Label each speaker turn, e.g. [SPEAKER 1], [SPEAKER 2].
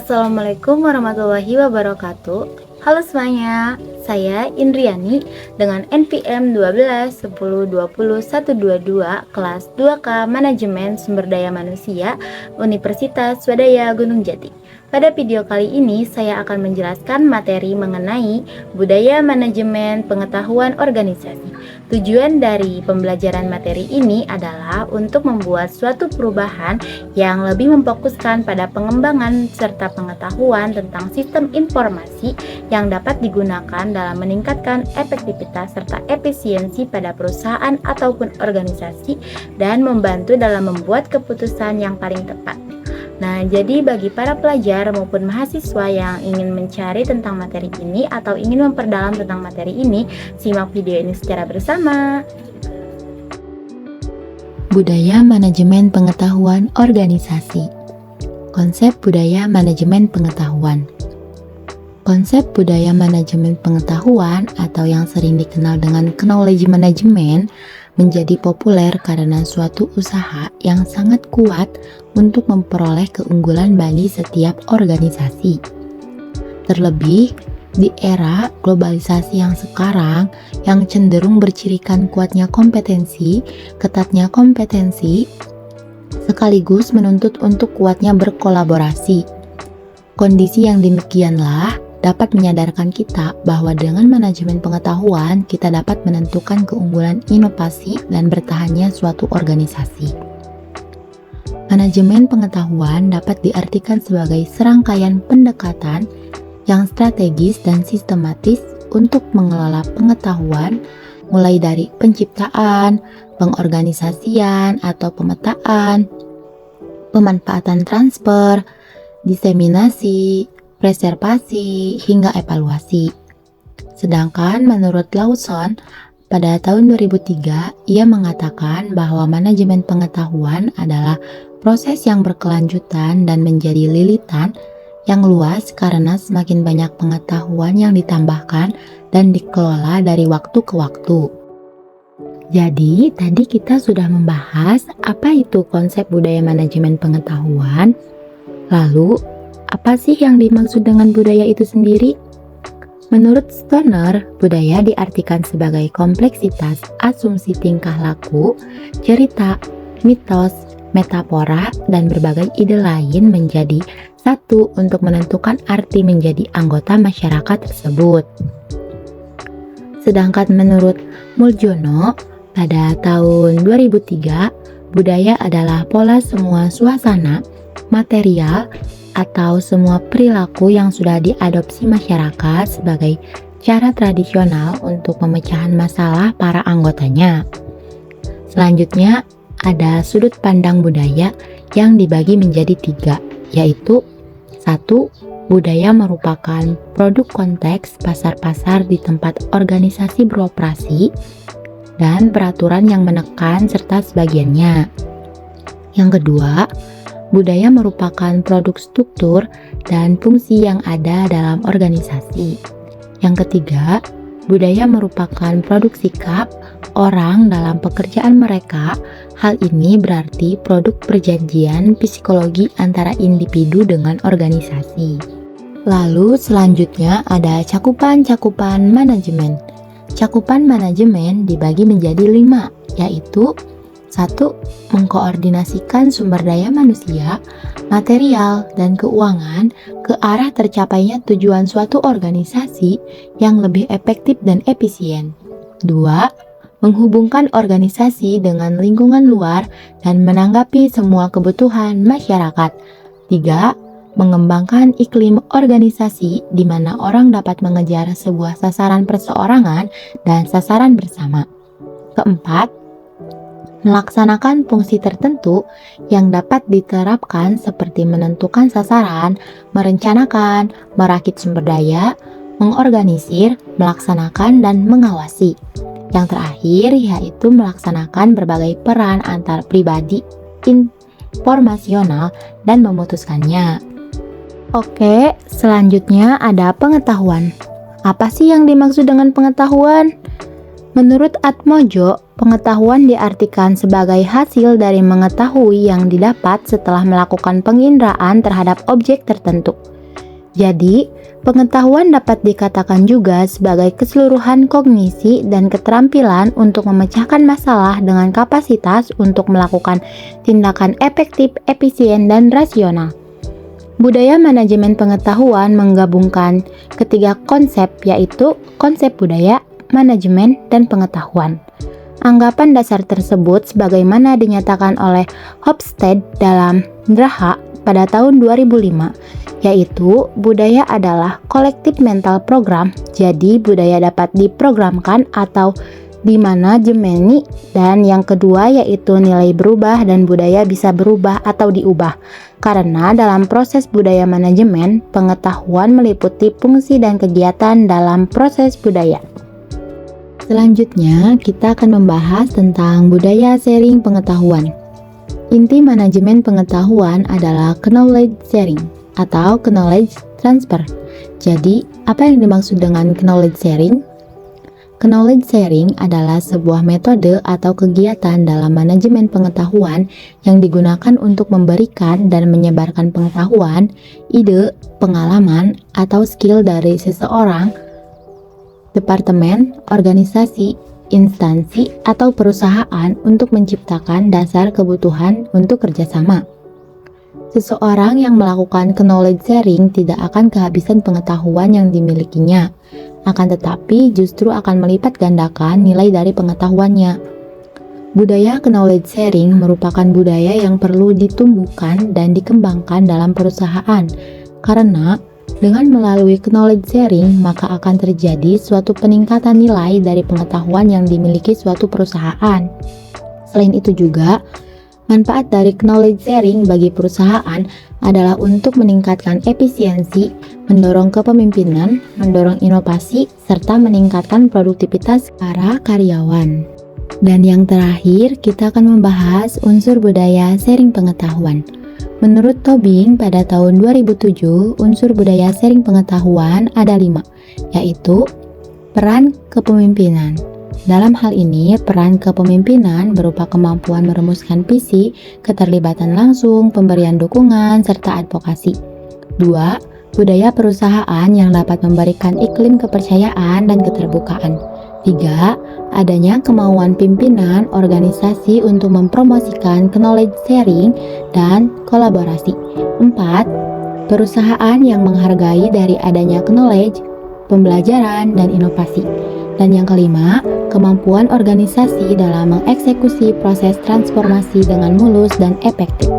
[SPEAKER 1] Assalamualaikum warahmatullahi wabarakatuh. Halo semuanya, saya Indriani dengan NPM 12 10 20 122 kelas 2K Manajemen Sumber Daya Manusia Universitas Swadaya Gunung Jati. Pada video kali ini saya akan menjelaskan materi mengenai budaya manajemen pengetahuan organisasi. Tujuan dari pembelajaran materi ini adalah untuk membuat suatu perubahan yang lebih memfokuskan pada pengembangan serta pengetahuan tentang sistem informasi yang dapat digunakan dalam meningkatkan efektivitas serta efisiensi pada perusahaan ataupun organisasi dan membantu dalam membuat keputusan yang paling tepat. Nah, jadi bagi para pelajar maupun mahasiswa yang ingin mencari tentang materi ini atau ingin memperdalam tentang materi ini, simak video ini secara bersama.
[SPEAKER 2] Budaya manajemen pengetahuan organisasi. Konsep budaya manajemen pengetahuan. Konsep budaya manajemen pengetahuan atau yang sering dikenal dengan knowledge management menjadi populer karena suatu usaha yang sangat kuat untuk memperoleh keunggulan bagi setiap organisasi. Terlebih di era globalisasi yang sekarang yang cenderung bercirikan kuatnya kompetensi, ketatnya kompetensi, sekaligus menuntut untuk kuatnya berkolaborasi. Kondisi yang demikianlah dapat menyadarkan kita bahwa dengan manajemen pengetahuan kita dapat menentukan keunggulan inovasi dan bertahannya suatu organisasi. Manajemen pengetahuan dapat diartikan sebagai serangkaian pendekatan yang strategis dan sistematis untuk mengelola pengetahuan, mulai dari penciptaan, pengorganisasian atau pemetaan, pemanfaatan transfer, diseminasi, preservasi, hingga evaluasi. Sedangkan menurut Lawson, pada tahun 2003, ia mengatakan bahwa manajemen pengetahuan adalah proses yang berkelanjutan dan menjadi lilitan yang luas karena semakin banyak pengetahuan yang ditambahkan dan dikelola dari waktu ke waktu. Jadi, tadi kita sudah membahas apa itu konsep budaya manajemen pengetahuan. Lalu, apa sih yang dimaksud dengan budaya itu sendiri? Menurut Stoner, budaya diartikan sebagai kompleksitas asumsi tingkah laku, cerita, mitos, metafora, dan berbagai ide lain menjadi satu untuk menentukan arti menjadi anggota masyarakat tersebut. Sedangkan menurut Muljono, pada tahun 2003, budaya adalah pola semua suasana, material, atau semua perilaku yang sudah diadopsi masyarakat sebagai cara tradisional untuk pemecahan masalah para anggotanya. Selanjutnya, ada sudut pandang budaya yang dibagi menjadi 3, yaitu 1. Budaya merupakan produk konteks pasar-pasar di tempat organisasi beroperasi dan peraturan yang menekan serta sebagiannya. Yang kedua, budaya merupakan produk struktur dan fungsi yang ada dalam organisasi. Yang ketiga, budaya merupakan produk sikap orang dalam pekerjaan mereka. Hal ini berarti produk perjanjian psikologi antara individu dengan organisasi. Lalu selanjutnya ada cakupan-cakupan manajemen. Cakupan manajemen dibagi menjadi 5, yaitu 1. Mengkoordinasikan sumber daya manusia, material, dan keuangan ke arah tercapainya tujuan suatu organisasi yang lebih efektif dan efisien. 2. Menghubungkan organisasi dengan lingkungan luar dan menanggapi semua kebutuhan masyarakat. 3. Mengembangkan iklim organisasi di mana orang dapat mengejar sebuah sasaran perseorangan dan sasaran bersama. 4. Melaksanakan fungsi tertentu yang dapat diterapkan seperti menentukan sasaran, merencanakan, merakit sumber daya, mengorganisir, melaksanakan, dan mengawasi. Yang terakhir yaitu melaksanakan berbagai peran antar pribadi informasional dan memutuskannya. Oke, selanjutnya ada pengetahuan. Apa sih yang dimaksud dengan pengetahuan? Menurut Atmojo, pengetahuan diartikan sebagai hasil dari mengetahui yang didapat setelah melakukan penginderaan terhadap objek tertentu. Jadi, pengetahuan dapat dikatakan juga sebagai keseluruhan kognisi dan keterampilan untuk memecahkan masalah dengan kapasitas untuk melakukan tindakan efektif, efisien, dan rasional. Budaya manajemen pengetahuan menggabungkan ketiga konsep, yaitu konsep budaya, manajemen, dan pengetahuan. Anggapan dasar tersebut sebagaimana dinyatakan oleh Hofstede dalam Draha pada tahun 2005, yaitu budaya adalah collective mental program. Jadi budaya dapat diprogramkan atau dimanajemeni, dan yang kedua yaitu nilai berubah dan budaya bisa berubah atau diubah. Karena dalam proses budaya manajemen, pengetahuan meliputi fungsi dan kegiatan dalam proses budaya. Selanjutnya, kita akan membahas tentang budaya sharing pengetahuan. Inti manajemen pengetahuan adalah knowledge sharing atau knowledge transfer. Jadi, apa yang dimaksud dengan knowledge sharing? Knowledge sharing adalah sebuah metode atau kegiatan dalam manajemen pengetahuan yang digunakan untuk memberikan dan menyebarkan pengetahuan, ide, pengalaman, atau skill dari seseorang, departemen, organisasi, instansi, atau perusahaan untuk menciptakan dasar kebutuhan untuk kerjasama. Seseorang yang melakukan knowledge sharing tidak akan kehabisan pengetahuan yang dimilikinya, akan tetapi justru akan melipat gandakan nilai dari pengetahuannya. Budaya knowledge sharing merupakan budaya yang perlu ditumbuhkan dan dikembangkan dalam perusahaan, karena dengan melalui knowledge sharing maka akan terjadi suatu peningkatan nilai dari pengetahuan yang dimiliki suatu perusahaan. Selain itu juga, manfaat dari knowledge sharing bagi perusahaan adalah untuk meningkatkan efisiensi, mendorong kepemimpinan, mendorong inovasi, serta meningkatkan produktivitas para karyawan. Dan yang terakhir, kita akan membahas unsur budaya sharing pengetahuan. Menurut Tobing, pada tahun 2007, unsur budaya sharing pengetahuan ada 5, yaitu peran kepemimpinan. Dalam hal ini, peran kepemimpinan berupa kemampuan merumuskan visi, keterlibatan langsung, pemberian dukungan, serta advokasi. 2. Budaya perusahaan yang dapat memberikan iklim kepercayaan dan keterbukaan. 3. Adanya kemauan pimpinan organisasi untuk mempromosikan knowledge sharing dan kolaborasi. 4. Perusahaan yang menghargai dari adanya knowledge, pembelajaran, dan inovasi. Dan yang kelima, kemampuan organisasi dalam mengeksekusi proses transformasi dengan mulus dan efektif.